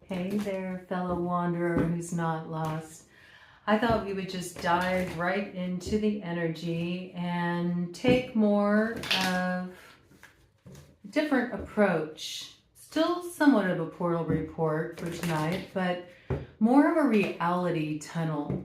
Hey there, fellow wanderer who's not lost. I thought we would just dive right into the energy and take more of a different approach. Still somewhat of a portal report for tonight, but more of a reality tunnel.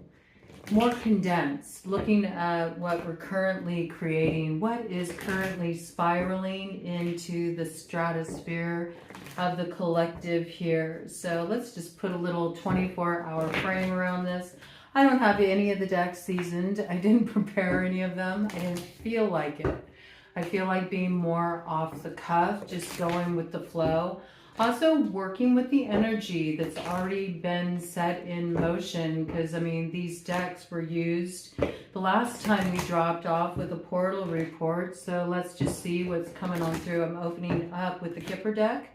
More condensed, looking at what we're currently creating, what is currently spiraling into the stratosphere of the collective here. So let's just put a little 24-hour frame around this. I don't have any of the decks seasoned. I didn't prepare any of them. I didn't feel like it. I feel like being more off the cuff, just going with the flow. Also working with the energy that's already been set in motion, because I mean these decks were used the last time we dropped off with a portal report. So let's just see what's coming on through. I'm opening up with the Kipper deck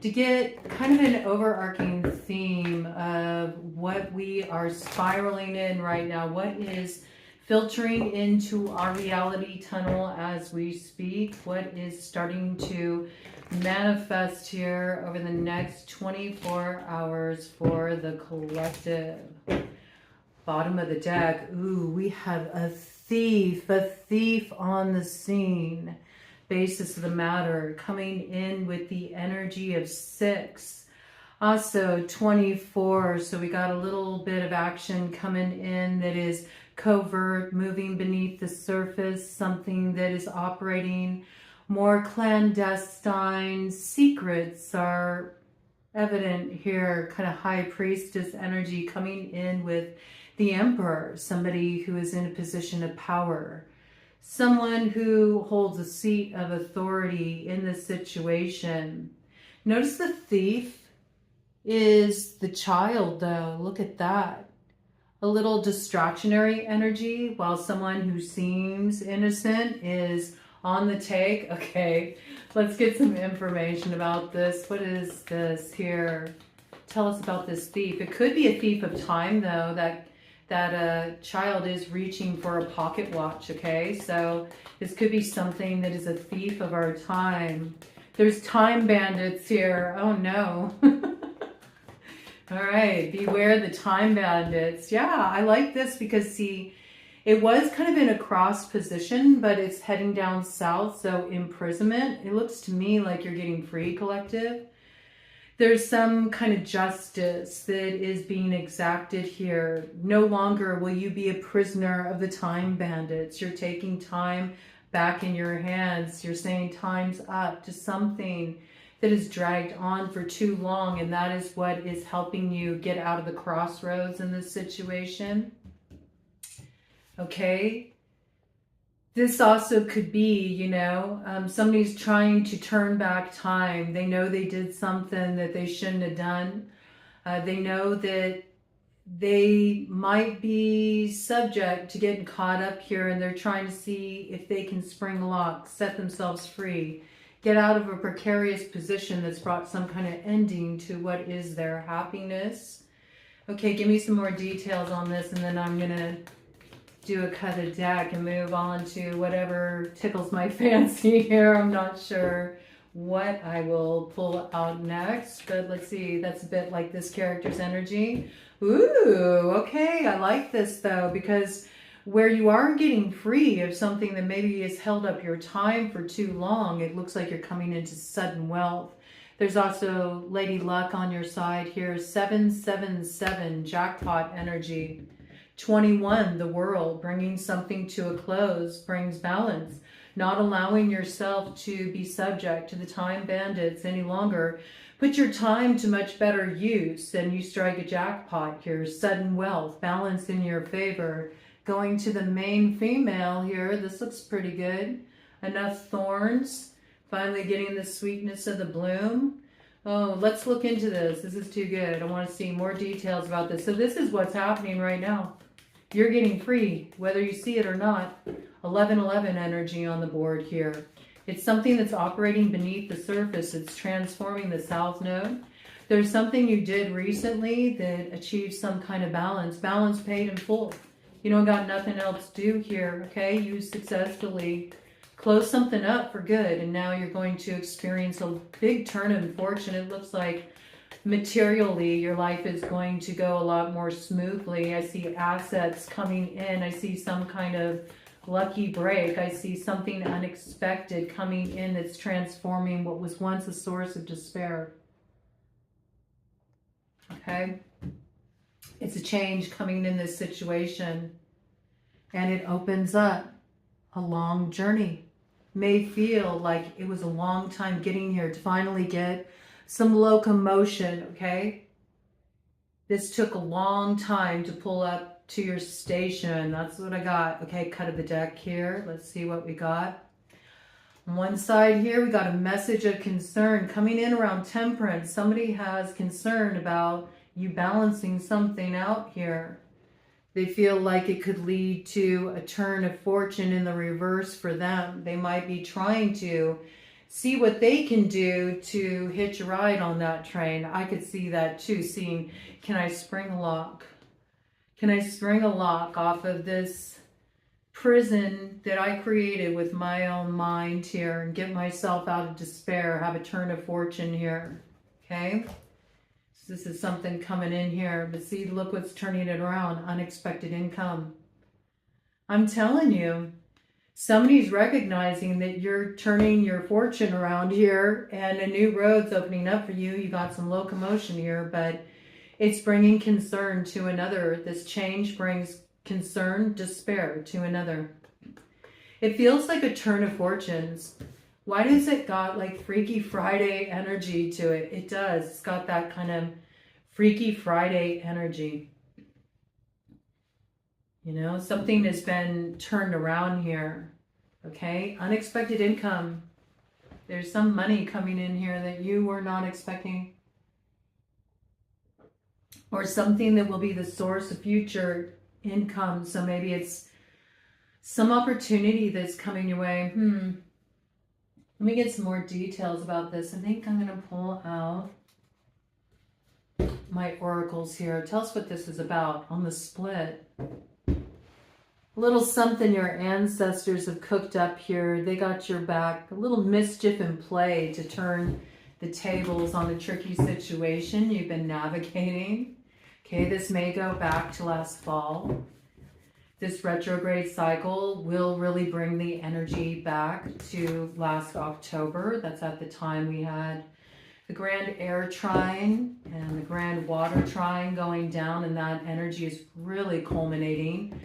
to get kind of an overarching theme of what we are spiraling in right now, what is filtering into our reality tunnel as we speak, what is starting to manifest here over the next 24 hours for the collective. Bottom of the deck, ooh, we have a thief on the scene. Basis of the matter, coming in with the energy of 6. Also 24, so we got a little bit of action coming in that is covert, moving beneath the surface, something that is operating more clandestine. Secrets are evident here, kind of high priestess energy coming in with the emperor, somebody who is in a position of power, someone who holds a seat of authority in this situation. Notice the thief is the child though. Look at that. A little distractionary energy, while someone who seems innocent is on the take. Okay, let's get some information about this. What is this here? Tell us about this thief. It could be a thief of time though. That child is reaching for a pocket watch. Okay, so this could be something that is a thief of our time. There's time bandits here. Oh no. All right, beware the time bandits. Yeah, I like this because, see, it was kind of in a cross position, but it's heading down south, so imprisonment. It looks to me like you're getting free, collective. There's some kind of justice that is being exacted here. No longer will you be a prisoner of the time bandits. You're taking time back in your hands. You're saying time's up to something that is dragged on for too long, and that is what is helping you get out of the crossroads in this situation. Okay, this also could be, you know, somebody's trying to turn back time. They know they did something that they shouldn't have done. They know that they might be subject to getting caught up here, and they're trying to see if they can spring lock, set themselves free, get out of a precarious position that's brought some kind of ending to what is their happiness. Okay, give me some more details on this, and then I'm going to do a cut of deck and move on to whatever tickles my fancy here. I'm not sure what I will pull out next, but let's see. That's a bit like this character's energy. Ooh, okay, I like this though, because where you are getting free of something that maybe has held up your time for too long, it looks like you're coming into sudden wealth. There's also Lady Luck on your side here. 777, jackpot energy. 21, the world, bringing something to a close, brings balance. Not allowing yourself to be subject to the time bandits any longer. Put your time to much better use, and you strike a jackpot here. Sudden wealth, balance in your favor. Going to the main female here, this looks pretty good. Enough thorns, finally getting the sweetness of the bloom. Oh, let's look into this. This is too good. I want to see more details about this. So this is what's happening right now. You're getting free, whether you see it or not. 1111 energy on the board here. It's something that's operating beneath the surface. It's transforming the south node. There's something you did recently that achieved some kind of balance. Balance paid in full. You don't got nothing else to do here, okay? You successfully close something up for good, and now you're going to experience a big turn in fortune. It looks like materially, your life is going to go a lot more smoothly. I see assets coming in. I see some kind of lucky break. I see something unexpected coming in that's transforming what was once a source of despair. Okay? It's a change coming in this situation, and it opens up a long journey. May feel like it was a long time getting here to finally get some locomotion, okay? This took a long time to pull up to your station. That's what I got. Okay, cut of the deck here. Let's see what we got. On one side here, we got a message of concern coming in around temperance. Somebody has concern about you balancing something out here. They feel like it could lead to a turn of fortune in the reverse for them. They might be trying to see what they can do to hitch a ride on that train. I could see that too, seeing, can I spring a lock? Can I spring a lock off of this prison that I created with my own mind here and get myself out of despair, have a turn of fortune here, okay? So this is something coming in here, but see, look what's turning it around, unexpected income. I'm telling you, somebody's recognizing that you're turning your fortune around here and a new road's opening up for you. You got some locomotion here, but it's bringing concern to another. This change brings concern, despair to another. It feels like a turn of fortunes. Why does it got like Freaky Friday energy to it? It does. It's got that kind of Freaky Friday energy. You know, something has been turned around here, okay? Unexpected income. There's some money coming in here that you were not expecting. Or something that will be the source of future income. So maybe it's some opportunity that's coming your way. Let me get some more details about this. I think I'm going to pull out my oracles here. Tell us what this is about on the split. A little something your ancestors have cooked up here. They got your back. A little mischief in play to turn the tables on a tricky situation you've been navigating. Okay, this may go back to last fall. This retrograde cycle will really bring the energy back to last October. That's at the time we had the grand air trine and the grand water trine going down, and that energy is really culminating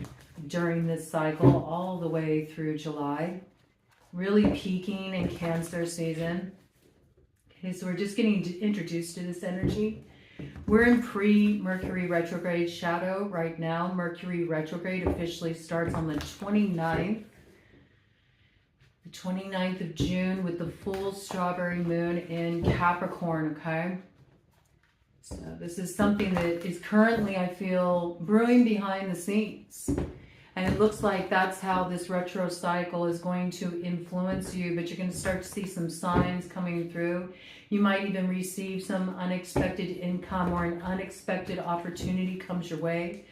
during this cycle all the way through July. Really peaking in Cancer season. Okay, so we're just getting introduced to this energy. We're in pre-Mercury retrograde shadow right now. Mercury retrograde officially starts on the 29th. The 29th of June with the full strawberry moon in Capricorn, okay? So this is something that is currently, I feel, brewing behind the scenes. And it looks like that's how this retro cycle is going to influence you, but you're going to start to see some signs coming through. You might even receive some unexpected income or an unexpected opportunity comes your way.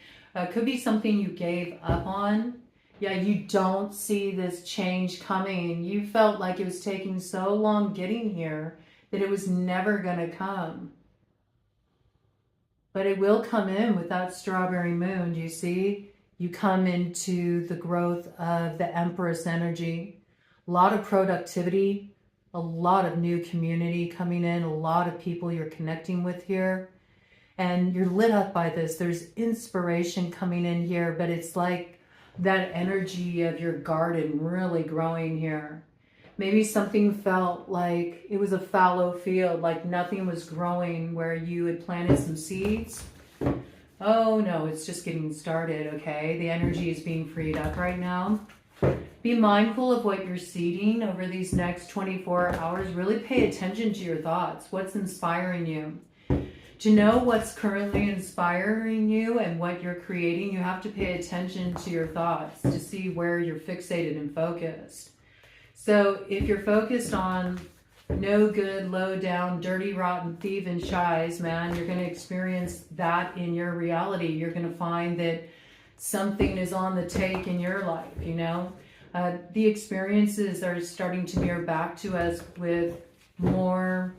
Could be something you gave up on. Yeah, you don't see this change coming. You felt like it was taking so long getting here that it was never going to come. But it will come in with that strawberry moon, do you see? You come into the growth of the Empress energy. A lot of productivity, a lot of new community coming in, a lot of people you're connecting with here. And you're lit up by this. There's inspiration coming in here, but it's like that energy of your garden really growing here. Maybe something felt like it was a fallow field, like nothing was growing where you had planted some seeds. Oh no, it's just getting started, okay? The energy is being freed up right now. Be mindful of what you're seeding over these next 24 hours. Really pay attention to your thoughts. What's inspiring you? To know what's currently inspiring you and what you're creating, you have to pay attention to your thoughts to see where you're fixated and focused. So if you're focused on no good, low down, dirty, rotten, thieving shies, man, you're going to experience that in your reality. You're going to find that something is on the take in your life, you know. The experiences are starting to mirror back to us with more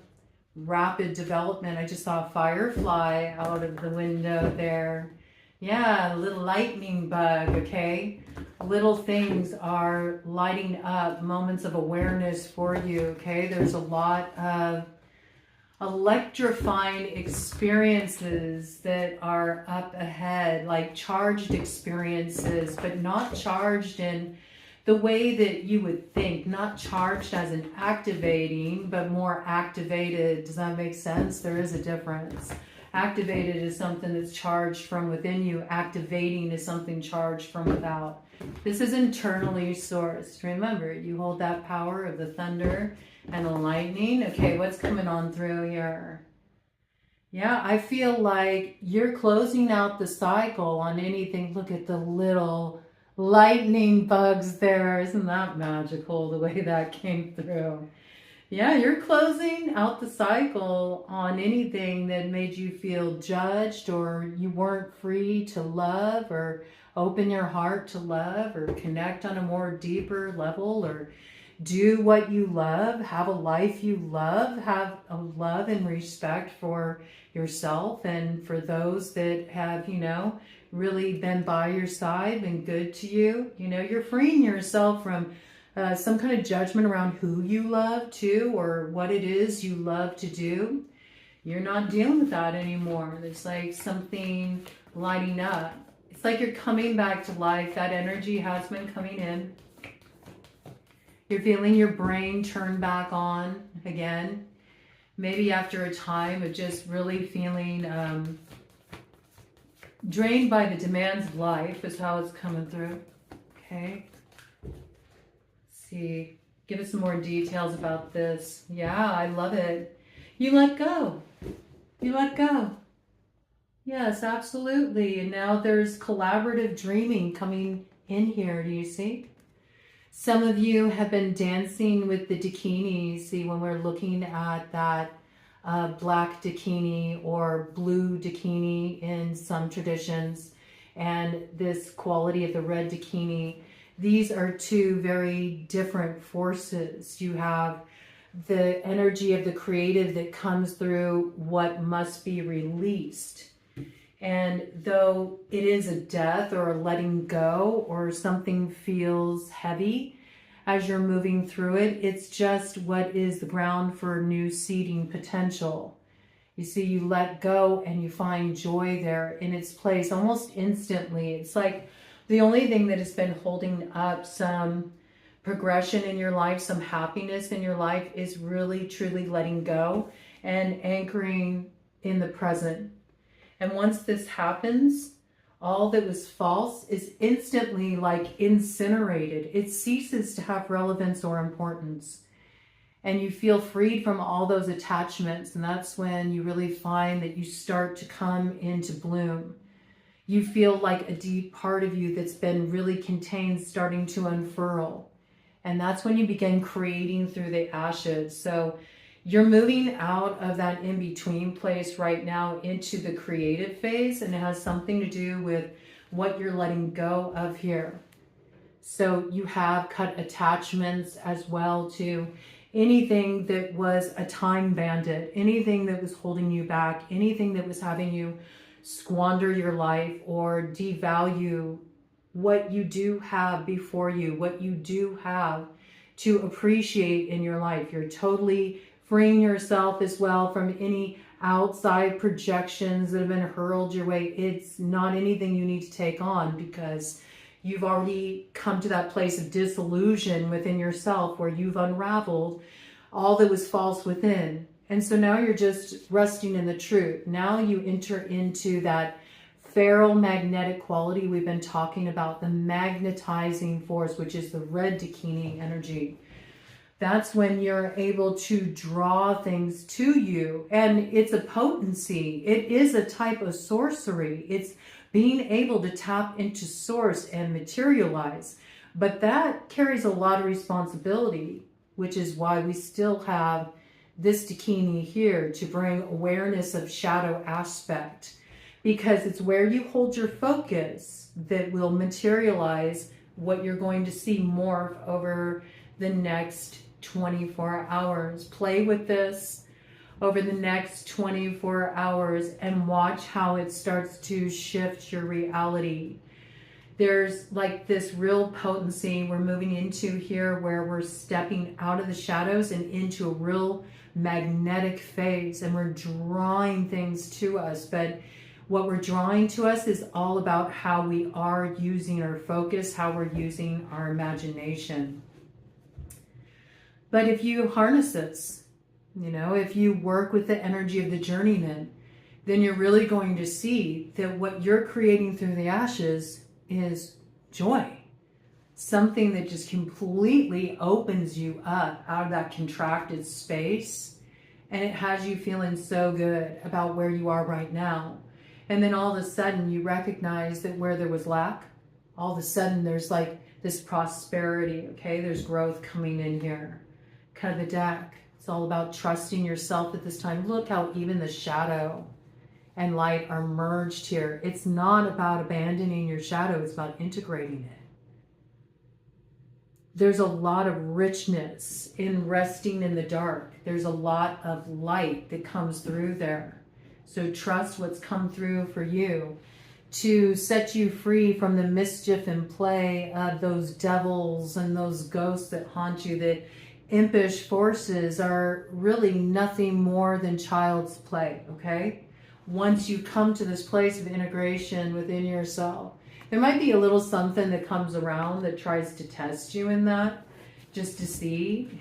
rapid development. I just saw a firefly out of the window there. Yeah, a little lightning bug, okay? Little things are lighting up, moments of awareness for you, okay? There's a lot of electrifying experiences that are up ahead, like charged experiences, but not charged in the way that you would think, not charged as an activating, but more activated. Does that make sense? There is a difference. Activated is something that's charged from within you. Activating is something charged from without. This is internally sourced. Remember, you hold that power of the thunder and the lightning. Okay, what's coming on through here? Yeah, I feel like you're closing out the cycle on anything. Look at the little lightning bugs there. Isn't that magical, the way that came through? Yeah, you're closing out the cycle on anything that made you feel judged, or you weren't free to love, or open your heart to love, or connect on a more deeper level, or do what you love, have a life you love, have a love and respect for yourself and for those that have, you know, really been by your side, been good to you. You know, you're freeing yourself from some kind of judgment around who you love too, or what it is you love to do. You're not dealing with that anymore. There's like something lighting up. It's like you're coming back to life. That energy has been coming in. You're feeling your brain turn back on again. Maybe after a time of just really feeling drained by the demands of life is how it's coming through. Okay. See, give us some more details about this. Yeah, I love it. You let go. You let go. Yes, absolutely. And now there's collaborative dreaming coming in here. Do you see? Some of you have been dancing with the dakini. See, when we're looking at that black dakini or blue dakini in some traditions, and this quality of the red dakini, these are two very different forces. You have the energy of the creative that comes through what must be released. And though it is a death or a letting go or something feels heavy as you're moving through it, it's just what is the ground for new seeding potential. You see, you let go and you find joy there in its place almost instantly. It's like the only thing that has been holding up some progression in your life, some happiness in your life, is really truly letting go and anchoring in the present. And once this happens, all that was false is instantly like incinerated. It ceases to have relevance or importance. And you feel freed from all those attachments. And that's when you really find that you start to come into bloom. You feel like a deep part of you that's been really contained starting to unfurl. And that's when you begin creating through the ashes. So you're moving out of that in-between place right now into the creative phase, and it has something to do with what you're letting go of here. So you have cut attachments as well to anything that was a time bandit, anything that was holding you back, anything that was having you squander your life or devalue what you do have before you, what you do have to appreciate in your life. You're totally freeing yourself as well from any outside projections that have been hurled your way. It's not anything you need to take on because you've already come to that place of disillusion within yourself where you've unraveled all that was false within. And so now you're just resting in the truth. Now you enter into that ferromagnetic quality we've been talking about, the magnetizing force, which is the red dakini energy. That's when you're able to draw things to you. And it's a potency. It is a type of sorcery. It's being able to tap into source and materialize. But that carries a lot of responsibility, which is why we still have this dakini here to bring awareness of shadow aspect, because it's where you hold your focus that will materialize what you're going to see morph over the next 24 hours. Play with this. over the next 24 hours and watch how it starts to shift your reality. There's like this real potency we're moving into here where we're stepping out of the shadows and into a real magnetic phase, and we're drawing things to us. But what we're drawing to us is all about how we are using our focus, how we're using our imagination. But if you harness this, you know, if you work with the energy of the journeyman, then you're really going to see that what you're creating through the ashes is joy. Something that just completely opens you up out of that contracted space, and it has you feeling so good about where you are right now. And then all of a sudden you recognize that where there was lack, all of a sudden there's like this prosperity, okay? There's growth coming in here. Cut of the deck. It's all about trusting yourself at this time. Look how even the shadow and light are merged here. It's not about abandoning your shadow, it's about integrating it. There's a lot of richness in resting in the dark. There's a lot of light that comes through there. So trust what's come through for you to set you free from the mischief and play of those devils and those ghosts that haunt you. That impish forces are really nothing more than child's play, okay? Once you come to this place of integration within yourself, there might be a little something that comes around that tries to test you in that, just to see,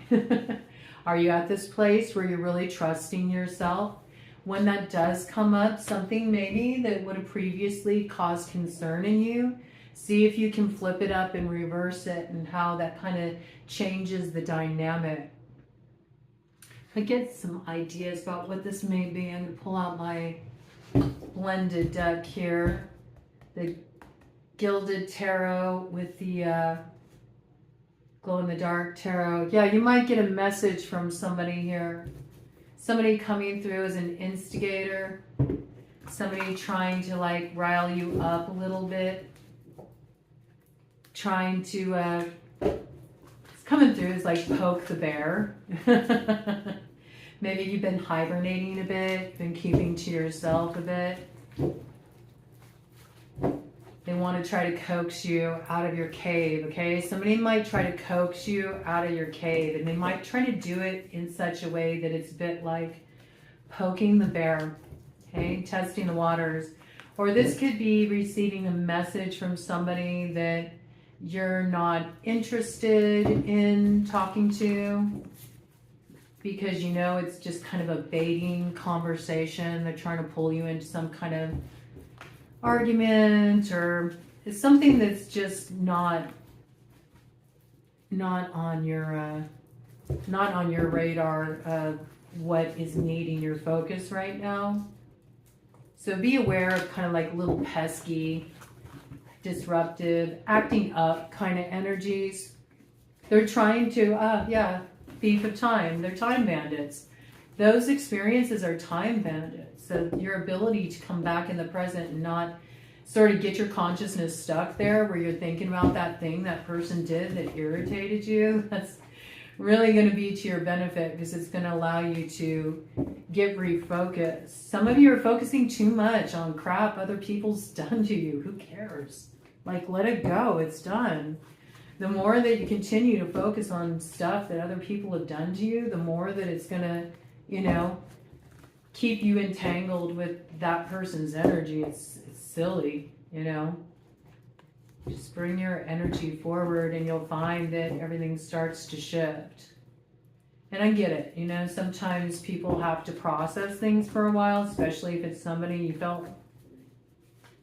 are you at this place where you're really trusting yourself? When that does come up, something maybe that would have previously caused concern in you, see if you can flip it up and reverse it, and how that kind of changes the dynamic. I get some ideas about what this may be. I'm going to pull out my blended deck here. The Gilded Tarot with the glow-in-the-dark tarot. Yeah, you might get a message from somebody here. Somebody coming through as an instigator. Somebody trying to like rile you up a little bit. Trying to, it's coming through as like poke the bear. Maybe you've been hibernating a bit, been keeping to yourself a bit. They want to try to coax you out of your cave, okay? Somebody might try to coax you out of your cave, and they might try to do it in such a way that it's a bit like poking the bear, okay? Testing the waters. Or this could be receiving a message from somebody that you're not interested in talking to, because you know it's just kind of a baiting conversation. They're trying to pull you into some kind of argument, or it's something that's just not on your radar of what is needing your focus right now. So be aware of kind of like little pesky, disruptive, acting up kind of energies. They're trying to thief of time. They're time bandits. Those experiences are time bandits. So your ability to come back in the present and not sort of get your consciousness stuck there where you're thinking about that thing that person did that irritated you, that's really going to be to your benefit, because it's going to allow you to get refocused. Some of you are focusing too much on crap other people's done to you. Who cares? Like, let it go. It's done. The more that you continue to focus on stuff that other people have done to you, the more that it's going to, keep you entangled with that person's energy. It's silly, Just bring your energy forward and you'll find that everything starts to shift. And I get it, sometimes people have to process things for a while, especially if it's somebody you felt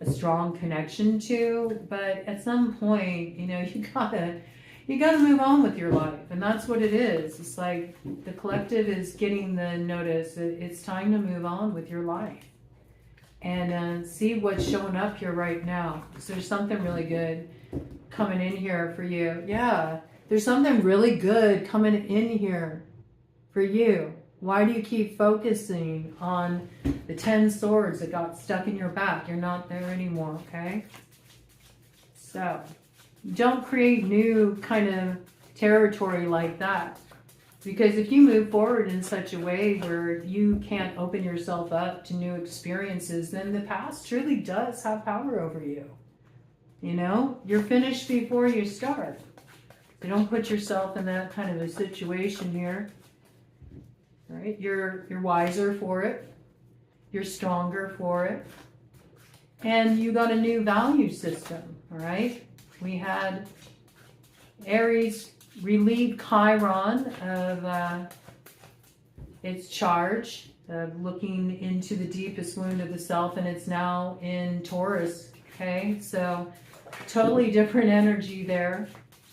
a strong connection to. But at some point, you gotta move on with your life, and that's what it is. It's like the collective is getting the notice that it's time to move on with your life, and see what's showing up here right now. So there's something really good coming in here for you. Yeah, there's something really good coming in here for you. Why do you keep focusing on the 10 swords that got stuck in your back? You're not there anymore, okay? So don't create new kind of territory like that. Because if you move forward in such a way where you can't open yourself up to new experiences, then the past truly does have power over you. You know, you're finished before you start. So don't put yourself in that kind of a situation here. All right? You're wiser for it. You're stronger for it. And you got a new value system, all right? We had Aries relieve Chiron of its charge of looking into the deepest wound of the self, and it's now in Taurus, okay? So totally different energy there.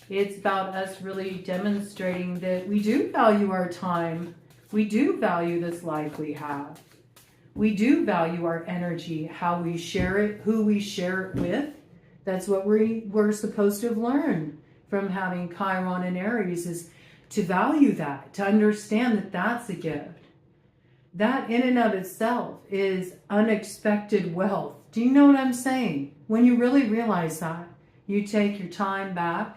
It's about us really demonstrating that we do value our time. We do value this life we have. We do value our energy, how we share it, who we share it with. That's what we're supposed to have learned from having Chiron and Aries, is to value that, to understand that that's a gift. That in and of itself is unexpected wealth. Do you know what I'm saying? When you really realize that, you take your time back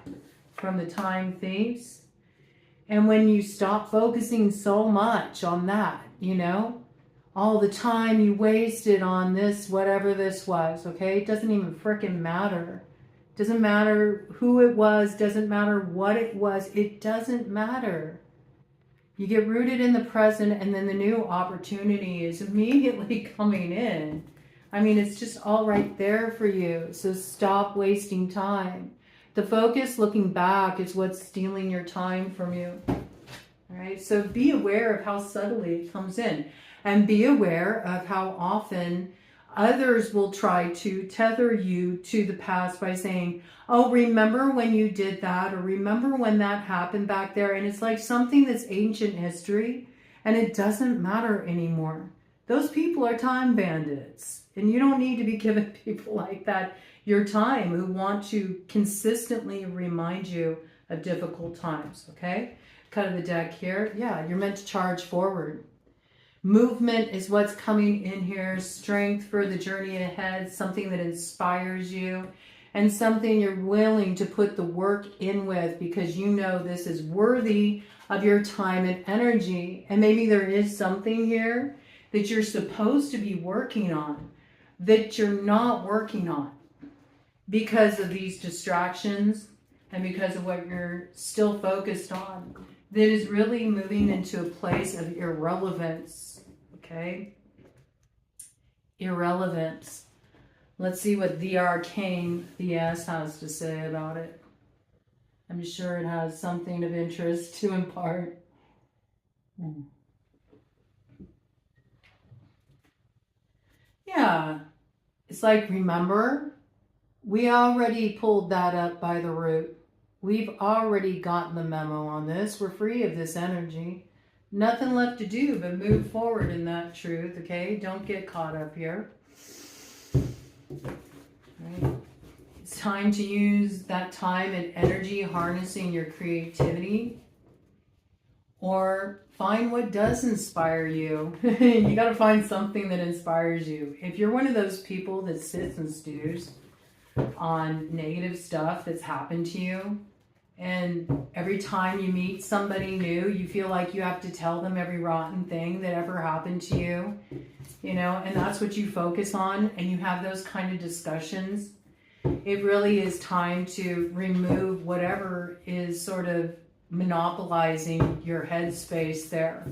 from the time thieves, and when you stop focusing so much on that, you know, all the time you wasted on this, whatever this was, okay? It doesn't even frickin' matter. Doesn't matter who it was, doesn't matter what it was, it doesn't matter. You get rooted in the present, and then the new opportunity is immediately coming in. I mean, it's just all right there for you. So stop wasting time. The focus looking back is what's stealing your time from you. All right, so be aware of how subtly it comes in. And be aware of how often others will try to tether you to the past by saying, oh, remember when you did that, or remember when that happened back there. And it's like something that's ancient history, and it doesn't matter anymore. Those people are time bandits, and you don't need to be giving people like that your time who want to consistently remind you of difficult times, okay? Cut of the deck here. Yeah, you're meant to charge forward. Movement is what's coming in here. Strength for the journey ahead. Something that inspires you. And something you're willing to put the work in with because you know this is worthy of your time and energy. And maybe there is something here that you're supposed to be working on that you're not working on because of these distractions and because of what you're still focused on. That is really moving into a place of irrelevance. Okay? Irrelevance. Let's see what the ARCANE, the S, has to say about it. I'm sure it has something of interest to impart. Yeah. It's like, remember, we already pulled that up by the root. We've already gotten the memo on this. We're free of this energy. Nothing left to do but move forward in that truth, okay? Don't get caught up here. Right? It's time to use that time and energy harnessing your creativity, or find what does inspire you. You got to find something that inspires you. If you're one of those people that sits and stews on negative stuff that's happened to you, and every time you meet somebody new, you feel like you have to tell them every rotten thing that ever happened to you, you know, and that's what you focus on, and you have those kind of discussions, it really is time to remove whatever is sort of monopolizing your headspace there.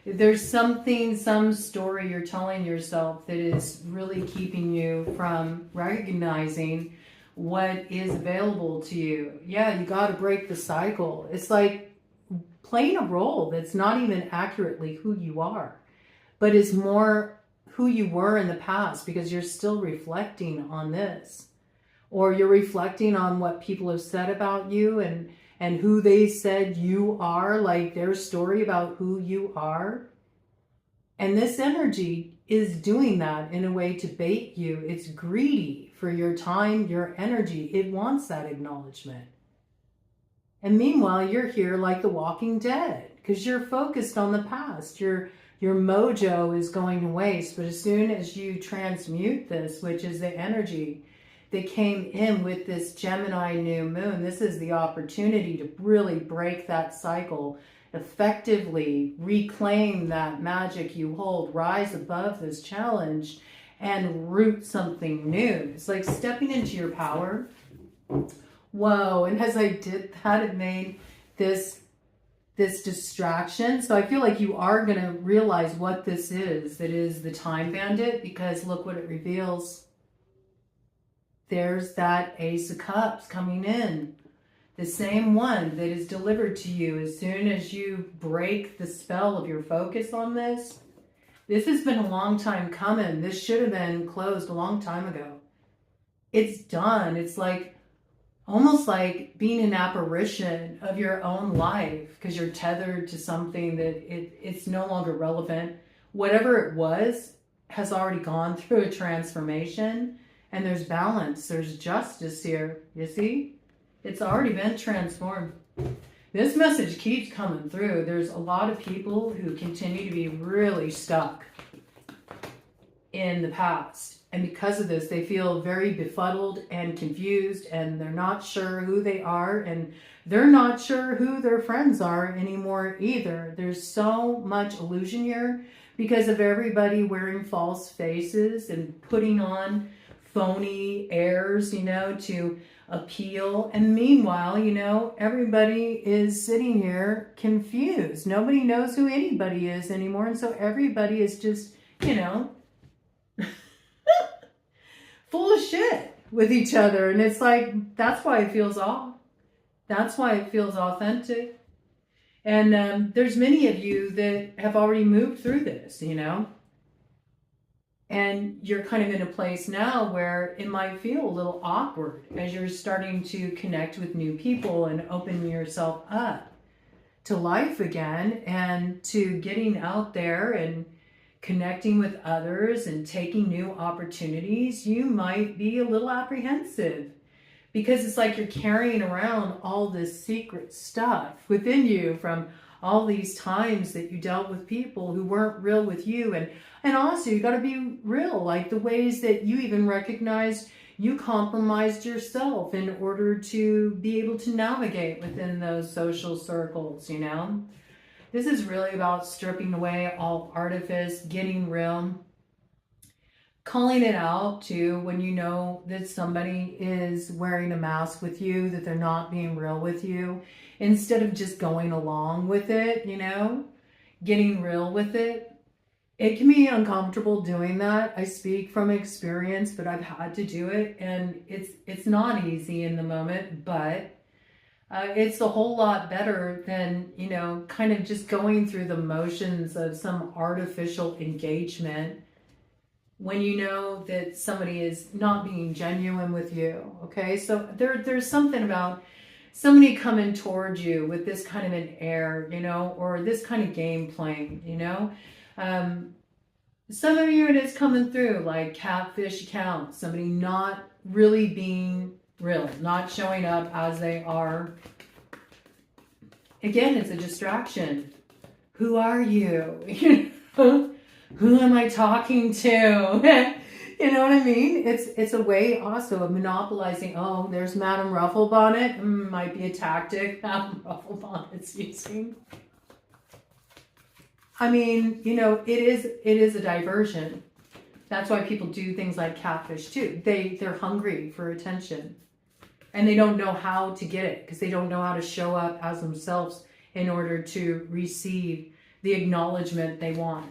There's something, some story you're telling yourself that is really keeping you from recognizing what is available to you. Yeah, you got to break the cycle. It's like playing a role that's not even accurately who you are, but is more who you were in the past, because you're still reflecting on this, or you're reflecting on what people have said about you and who they said you are, like their story about who you are. And this energy is doing that in a way to bait you. It's greedy for your time, your energy. It wants that acknowledgement. And meanwhile, you're here like the Walking Dead because you're focused on the past. Your mojo is going to waste. But as soon as you transmute this, which is the energy that came in with this Gemini new moon, this is the opportunity to really break that cycle effectively reclaim that magic you hold, rise above this challenge, and root something new. It's like stepping into your power. Whoa, and as I did that, it made this distraction. So I feel like you are going to realize what this is. That is the Time Bandit, because look what it reveals. There's that Ace of Cups coming in. The same one that is delivered to you as soon as you break the spell of your focus on this. This has been a long time coming. This should have been closed a long time ago. It's done. It's like almost like being an apparition of your own life, because you're tethered to something that it's no longer relevant. Whatever it was has already gone through a transformation, and there's balance, there's justice here. You see? It's already been transformed. This message keeps coming through. There's a lot of people who continue to be really stuck in the past. And because of this, they feel very befuddled and confused, and they're not sure who they are, and they're not sure who their friends are anymore either. There's so much illusion here because of everybody wearing false faces and putting on phony airs, you know, to appeal. And meanwhile, you know, everybody is sitting here confused. Nobody knows who anybody is anymore. And so everybody is just, you know, full of shit with each other. And it's like, that's why it feels off. That's why it feels authentic. And there's many of you that have already moved through this, you know, and you're kind of in a place now where it might feel a little awkward as you're starting to connect with new people and open yourself up to life again and to getting out there and connecting with others and taking new opportunities. You might be a little apprehensive because it's like you're carrying around all this secret stuff within you from all these times that you dealt with people who weren't real with you. And also you got to be real, like the ways that you even recognized you compromised yourself in order to be able to navigate within those social circles, you know? This is really about stripping away all artifice, getting real, calling it out too when you know that somebody is wearing a mask with you, that they're not being real with you, instead of just going along with it, you know, getting real with it. It can be uncomfortable doing that. I speak from experience, but I've had to do it, and it's not easy in the moment, but it's a whole lot better than, you know, kind of just going through the motions of some artificial engagement when you know that somebody is not being genuine with you, okay? So there's something about somebody coming towards you with this kind of an air, you know, or this kind of game playing, you know? Some of you, it is coming through like catfish accounts, somebody not really being real, not showing up as they are. Again, it's a distraction. Who are you? Who am I talking to? You know what I mean? It's a way also of monopolizing. Oh, there's Madame Rufflebonnet. Might be a tactic Madame Rufflebonnet's using. I mean, you know, it is a diversion. That's why people do things like catfish too. They're hungry for attention, and they don't know how to get it because they don't know how to show up as themselves in order to receive the acknowledgement they want.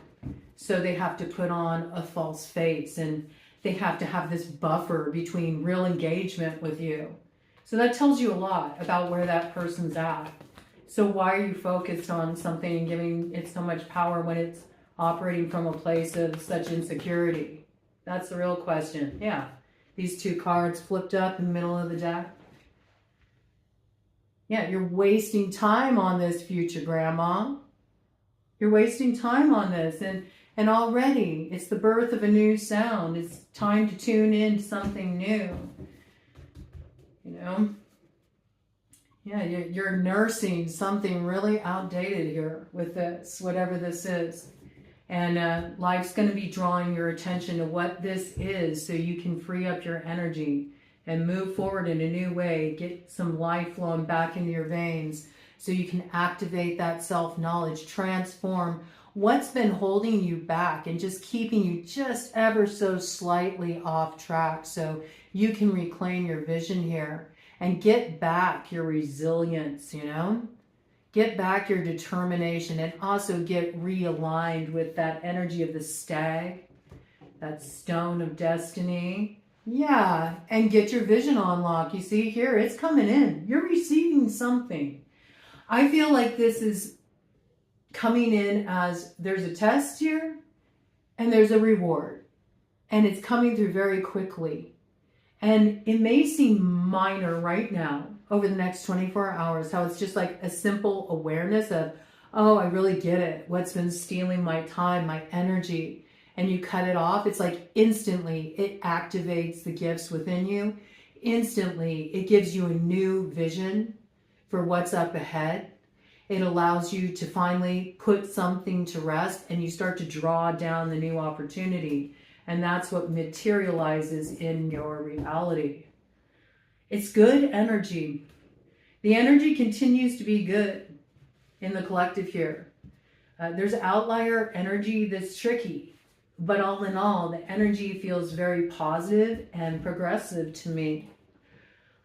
So they have to put on a false face, and they have to have this buffer between real engagement with you. So that tells you a lot about where that person's at. So why are you focused on something and giving it so much power when it's operating from a place of such insecurity? That's the real question. Yeah. These two cards flipped up in the middle of the deck. Yeah, you're wasting time on this, future grandma. You're wasting time on this. And already it's the birth of a new sound. It's time to tune in to something new. You know? Yeah, you're nursing something really outdated here with this, whatever this is. And life's going to be drawing your attention to what this is so you can free up your energy and move forward in a new way. Get some life flowing back into your veins so you can activate that self-knowledge, transform what's been holding you back and just keeping you just ever so slightly off track, so you can reclaim your vision here and get back your resilience, you know? Get back your determination and also get realigned with that energy of the stag, that stone of destiny. Yeah, and get your vision on lock. You see here, it's coming in. You're receiving something. I feel like this is coming in as there's a test here and there's a reward. And it's coming through very quickly. And it may seem minor right now over the next 24 hours, how it's just like a simple awareness of, oh, I really get it. What's been stealing my time, my energy, and you cut it off. It's like instantly it activates the gifts within you. Instantly it gives you a new vision for what's up ahead. It allows you to finally put something to rest and you start to draw down the new opportunity. And that's what materializes in your reality. It's good energy. The energy continues to be good in the collective here. There's outlier energy that's tricky, but all in all, the energy feels very positive and progressive to me.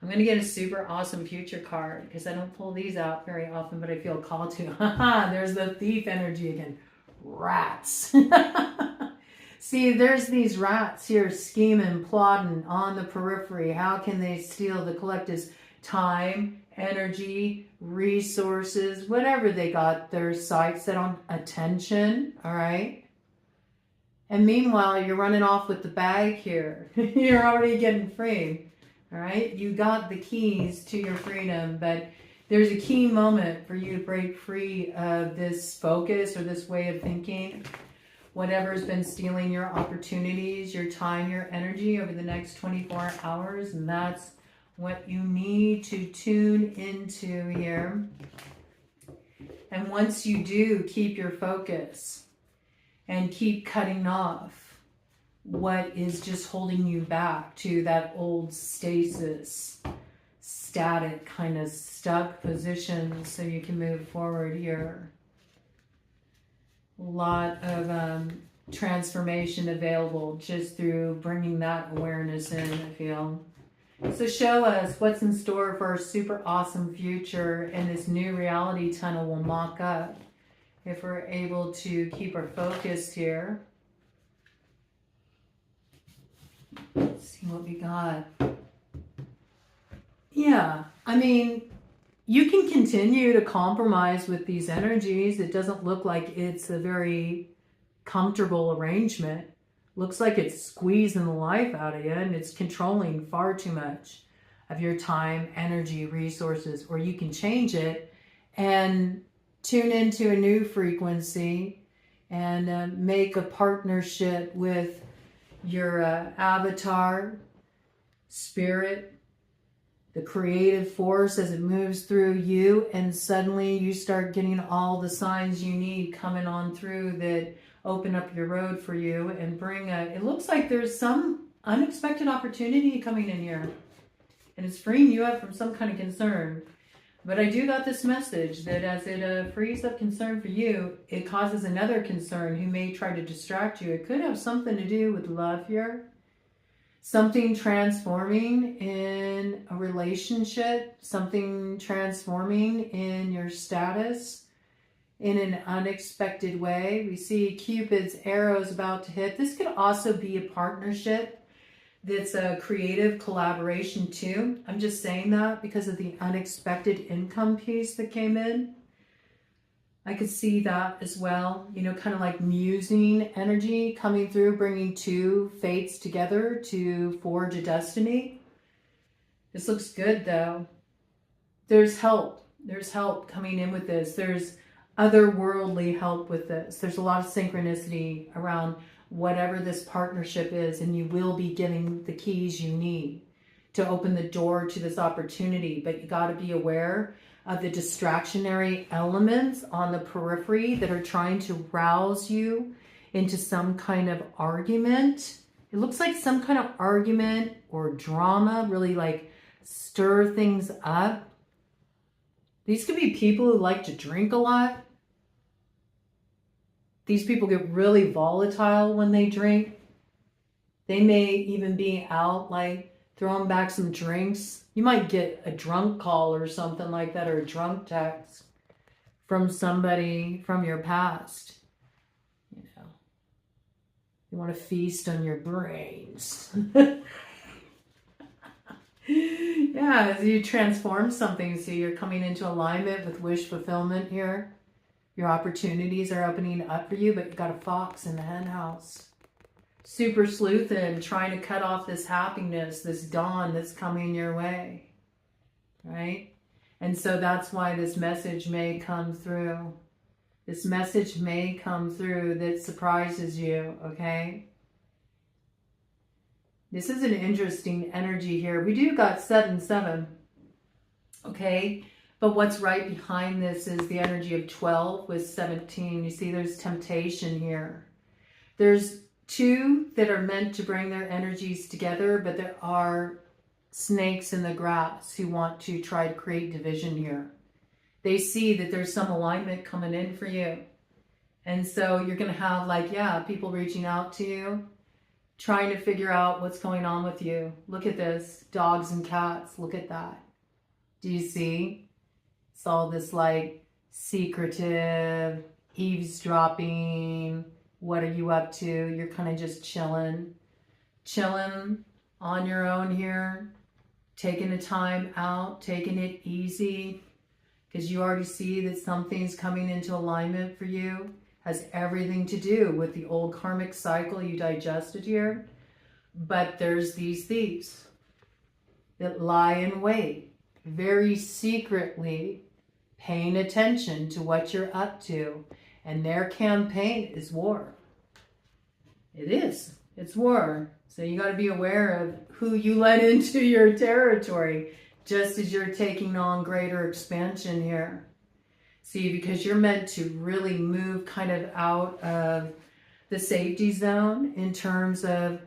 I'm going to get a super awesome future card because I don't pull these out very often, but I feel called to. Haha, there's the thief energy again. Rats. See, there's these rats here scheming, plotting on the periphery. How can they steal the collective's time, energy, resources, whatever they got their sights set on, attention, all right? And meanwhile, you're running off with the bag here. You're already getting free, all right? You got the keys to your freedom, but there's a key moment for you to break free of this focus or this way of thinking. Whatever's been stealing your opportunities, your time, your energy over the next 24 hours. And that's what you need to tune into here. And once you do, keep your focus and keep cutting off what is just holding you back to that old stasis, static kind of stuck position so you can move forward here. A lot of transformation available just through bringing that awareness in, I feel. So show us what's in store for our super awesome future, and this new reality tunnel will mock up if we're able to keep our focus here. Let's see what we got. Yeah, I mean, you can continue to compromise with these energies. It doesn't look like it's a very comfortable arrangement. Looks like it's squeezing the life out of you and it's controlling far too much of your time, energy, resources, or you can change it and tune into a new frequency and make a partnership with your avatar, spirit, the creative force as it moves through you, and suddenly you start getting all the signs you need coming on through that open up your road for you and bring it looks like there's some unexpected opportunity coming in here and it's freeing you up from some kind of concern. But I do got this message that as it frees up concern for you, it causes another concern who may try to distract you. It could have something to do with love here. Something transforming in a relationship, something transforming in your status in an unexpected way. We see Cupid's arrows about to hit. This could also be a partnership that's a creative collaboration too. I'm just saying that because of the unexpected income piece that came in. I could see that as well, you know, kind of like musing energy coming through, bringing two fates together to forge a destiny. This looks good though. There's help. There's help coming in with this. There's otherworldly help with this. There's a lot of synchronicity around whatever this partnership is, and you will be getting the keys you need to open the door to this opportunity. But you got to be aware of the distractionary elements on the periphery that are trying to rouse you into some kind of argument. It looks like some kind of argument or drama, really like stir things up. These could be people who like to drink a lot. These people get really volatile when they drink. They may even be out like throwing back some drinks. You might get a drunk call or something like that, or a drunk text from somebody from your past. You know, you want to feast on your brains. Yeah, as you transform something, so you're coming into alignment with wish fulfillment here. Your opportunities are opening up for you, but you've got a fox in the hen house. Super sleuthing, trying to cut off this happiness, this dawn that's coming your way, right? And so that's why this message may come through. This message may come through that surprises you, okay? This is an interesting energy here. We do got 7-7, okay? But what's right behind this is the energy of 12 with 17. You see there's temptation here. There's two that are meant to bring their energies together, but there are snakes in the grass who want to try to create division here. They see that there's some alignment coming in for you. And so you're going to have like, yeah, people reaching out to you, trying to figure out what's going on with you. Look at this, dogs and cats, look at that. Do you see? It's all this like secretive, eavesdropping. What are you up to? You're kind of just chilling on your own here, taking the time out, taking it easy, because you already see that something's coming into alignment for you. Has everything to do with the old karmic cycle you digested here. But there's these thieves that lie in wait, very secretly paying attention to what you're up to. And their campaign is war. It is. It's war. So you got to be aware of who you let into your territory, just as you're taking on greater expansion here. See, because you're meant to really move kind of out of the safety zone in terms of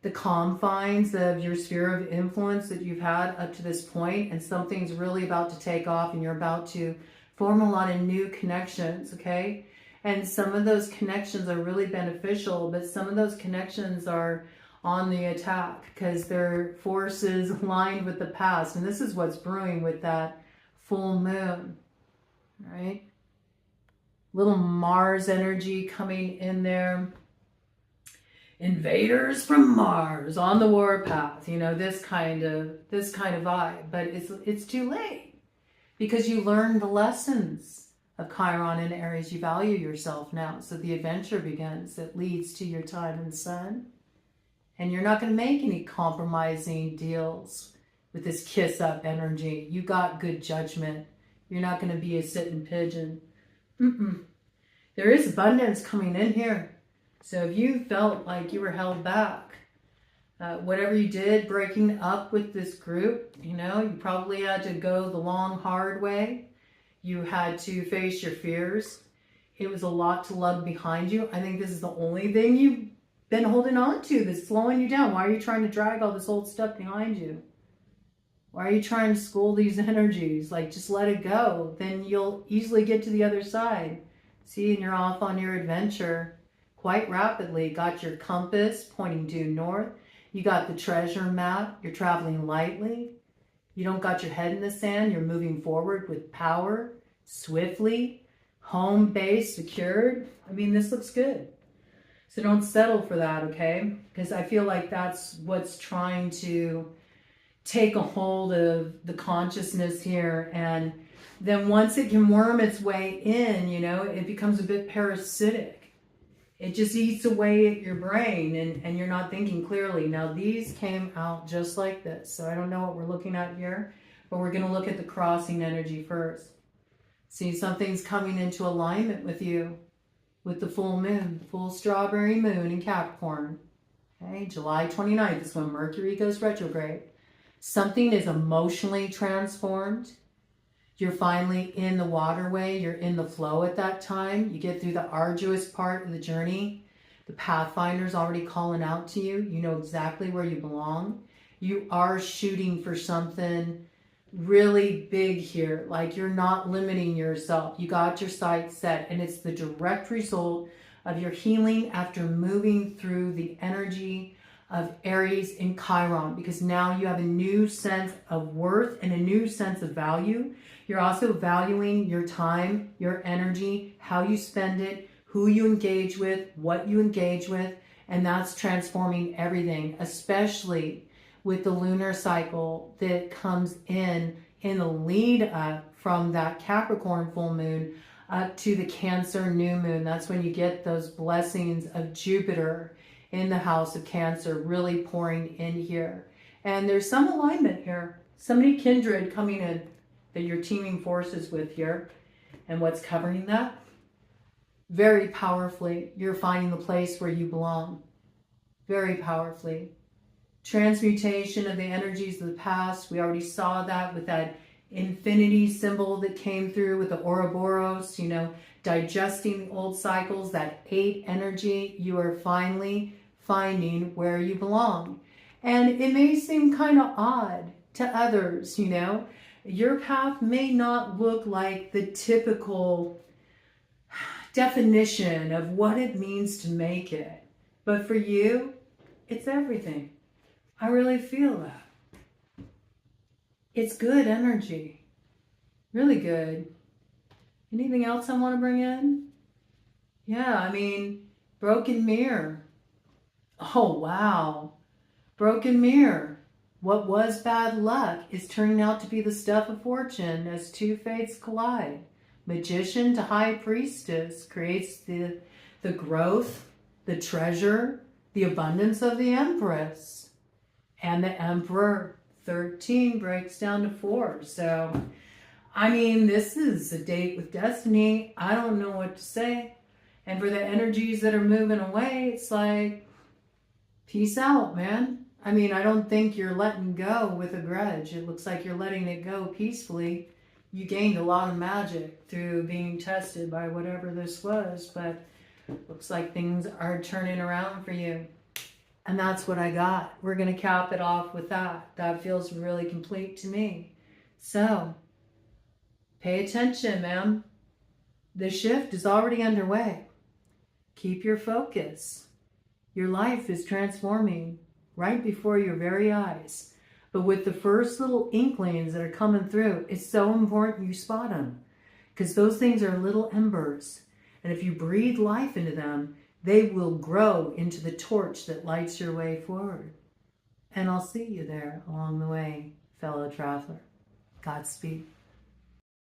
the confines of your sphere of influence that you've had up to this point, and something's really about to take off and you're about to form a lot of new connections, okay? And some of those connections are really beneficial, but some of those connections are on the attack because they're forces aligned with the past. And this is what's brewing with that full moon, right? Little Mars energy coming in there. Invaders from Mars on the warpath, you know, this kind of vibe. But it's too late because you learned the lessons of Chiron and Aries. You value yourself now, so the adventure begins that leads to your time in the sun. And you're not going to make any compromising deals with this kiss up energy. You got good judgment. You're not going to be a sitting pigeon. There is abundance coming in here. So if you felt like you were held back, whatever you did, breaking up with this group, you know, you probably had to go the long, hard way. You had to face your fears. It was a lot to lug behind you. I think this is the only thing you've been holding on to that's slowing you down. Why are you trying to drag all this old stuff behind you? Why are you trying to school these energies? Like, just let it go. Then you'll easily get to the other side. See, and you're off on your adventure quite rapidly. Got your compass pointing due north. You got the treasure map. You're traveling lightly. You don't got your head in the sand. You're moving forward with power, swiftly, home base secured. I mean, this looks good. So don't settle for that, okay? Because I feel like that's what's trying to take a hold of the consciousness here. And then once it can worm its way in, you know, it becomes a bit parasitic. It just eats away at your brain and you're not thinking clearly. Now, these came out just like this. So I don't know what we're looking at here, but we're going to look at the crossing energy first. See, something's coming into alignment with you with the full moon, full strawberry moon in Capricorn. Okay, July 29th is when Mercury goes retrograde. Something is emotionally transformed. You're finally in the waterway. You're in the flow at that time. You get through the arduous part of the journey. The Pathfinder's already calling out to you. You know exactly where you belong. You are shooting for something really big here. Like you're not limiting yourself. You got your sights set, and it's the direct result of your healing after moving through the energy of Aries in Chiron, because now you have a new sense of worth and a new sense of value. You're also valuing your time, your energy, how you spend it, who you engage with, what you engage with, and that's transforming everything, especially with the lunar cycle that comes in the lead up from that Capricorn full moon up to the Cancer new moon. That's when you get those blessings of Jupiter in the house of Cancer really pouring in here. And there's some alignment here, so many kindred coming in that you're teaming forces with here. And what's covering that? Very powerfully, you're finding the place where you belong. Very powerfully. Transmutation of the energies of the past. We already saw that with that infinity symbol that came through with the Ouroboros, you know, digesting the old cycles, that 8 energy. You are finally finding where you belong. And it may seem kind of odd to others, you know. Your path may not look like the typical definition of what it means to make it. But for you, it's everything. I really feel that. It's good energy. Really good. Anything else I want to bring in? Yeah, I mean, broken mirror. Oh, wow. Broken mirror. What was bad luck is turning out to be the stuff of fortune as two fates collide. Magician to high priestess creates the growth, the treasure, the abundance of the empress. And the emperor, 13, breaks down to 4. So, I mean, this is a date with destiny. I don't know what to say. And for the energies that are moving away, it's like, peace out, man. I mean, I don't think you're letting go with a grudge. It looks like you're letting it go peacefully. You gained a lot of magic through being tested by whatever this was, but looks like things are turning around for you. And that's what I got. We're going to cap it off with that. That feels really complete to me. So, pay attention, ma'am. The shift is already underway. Keep your focus. Your life is transforming right before your very eyes. But with the first little inklings that are coming through, it's so important you spot them. Because those things are little embers. And if you breathe life into them, they will grow into the torch that lights your way forward. And I'll see you there along the way, fellow traveler. Godspeed.